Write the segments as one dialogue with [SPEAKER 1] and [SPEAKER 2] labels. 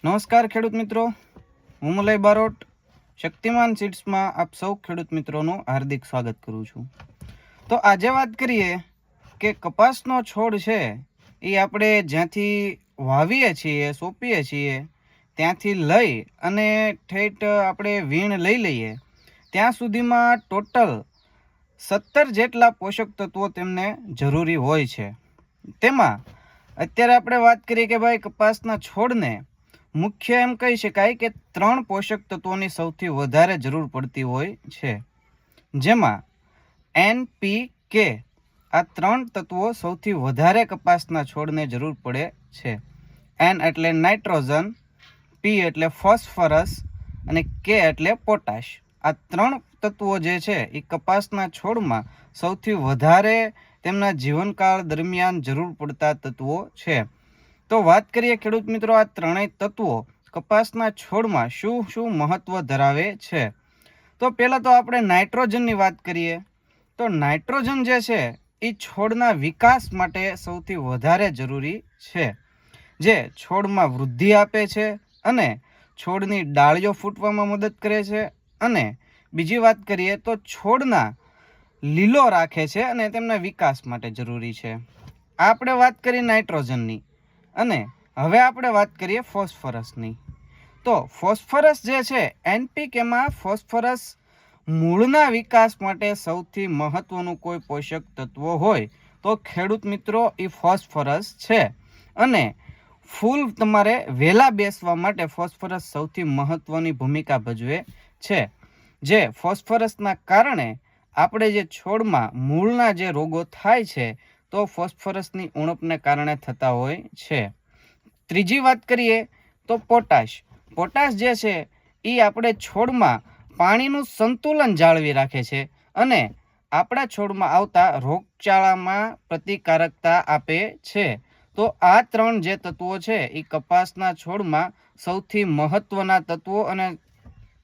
[SPEAKER 1] નમસ્કાર ખેડૂત મિત્રો, હું મલય બારોટ શક્તિમાન સીડ્સમાં આપ સૌ ખેડૂત મિત્રોનું હાર્દિક સ્વાગત કરું છું। તો આજે વાત કરીએ કે કપાસનો છોડ છે એ આપણે જ્યાંથી વાવીએ છીએ, સોંપીએ છીએ ત્યાંથી લઈ અને ઠેઠ આપણે વીણ લઈ લઈએ ત્યાં સુધીમાં ટોટલ 17 જેટલા પોષક તત્વો તેમને જરૂરી હોય છે। તેમાં અત્યારે આપણે વાત કરીએ કે ભાઈ કપાસના છોડને મુખ્ય એમ કહી શકાય કે 3 પોષક તત્વોની સૌથી વધારે જરૂર પડતી હોય છે, જેમાં NPK આ 3 તત્વો સૌથી વધારે કપાસના છોડને જરૂર પડે છે। N એટલે નાઇટ્રોજન, P એટલે ફોસ્ફરસ અને K એટલે પોટાશ। આ 3 તત્વો જે છે એ કપાસના છોડમાં સૌથી વધારે તેમના જીવનકાળ દરમિયાન જરૂર પડતા તત્વો છે। તો વાત કરીએ ખેડૂત મિત્રો, આ ત્રણેય તત્વો કપાસના છોડમાં શું શું મહત્વ ધરાવે છે। તો પહેલાં તો આપણે નાઇટ્રોજનની વાત કરીએ તો નાઇટ્રોજન જે છે એ છોડના વિકાસ માટે સૌથી વધારે જરૂરી છે, જે છોડમાં વૃદ્ધિ આપે છે અને છોડની ડાળીઓ ફૂટવામાં મદદ કરે છે, અને બીજી વાત કરીએ તો છોડના લીલો રાખે છે અને તેમના વિકાસ માટે જરૂરી છે। આપણે વાત કરી નાઇટ્રોજનની, અને હવે આપણે વાત કરીએ ફોસ્ફરસની। તો ફોસ્ફરસ જે છે NPKમાં ફોસ્ફરસ મૂળના વિકાસ માટે સૌથી મહત્વનું કોઈ પોષક તત્વ હોય તો ખેડૂત મિત્રો એ ફોસ્ફરસ છે, અને ફૂલ તમારે વહેલા બેસવા માટે ફોસ્ફરસ સૌથી મહત્વની ભૂમિકા ભજવે છે, જે ફોસ્ફરસના કારણે આપણે જે છોડમાં મૂળના જે રોગો થાય છે તો ફોસ્ફરસની ઉણપને કારણે થતા હોય છે। ત્રીજી વાત કરીએ તો પોટાશ। પોટાશ જે છે એ આપણે છોડમાં પાણીનું સંતુલન જાળવી રાખે છે અને આપણા છોડમાં આવતા રોગચાળામાં પ્રતિકારકતા આપે છે। તો આ 3 જે તત્વો છે એ કપાસના છોડમાં સૌથી મહત્વના તત્વો અને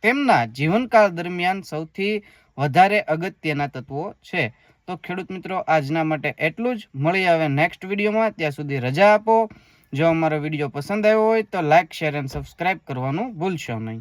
[SPEAKER 1] તેમના જીવનકાળ દરમિયાન સૌથી વધારે અગત્યના તત્વો છે। તો ખેડૂત મિત્રો, આજના માટે એટલું જ। મળી આવે નેક્સ્ટ વિડીયોમાં, ત્યાં સુધી રજા આપો। જો અમારો વિડીયો પસંદ આવ્યો હોય તો લાઇક, શેર અને સબસ્ક્રાઇબ કરવાનું ભૂલશો નહીં।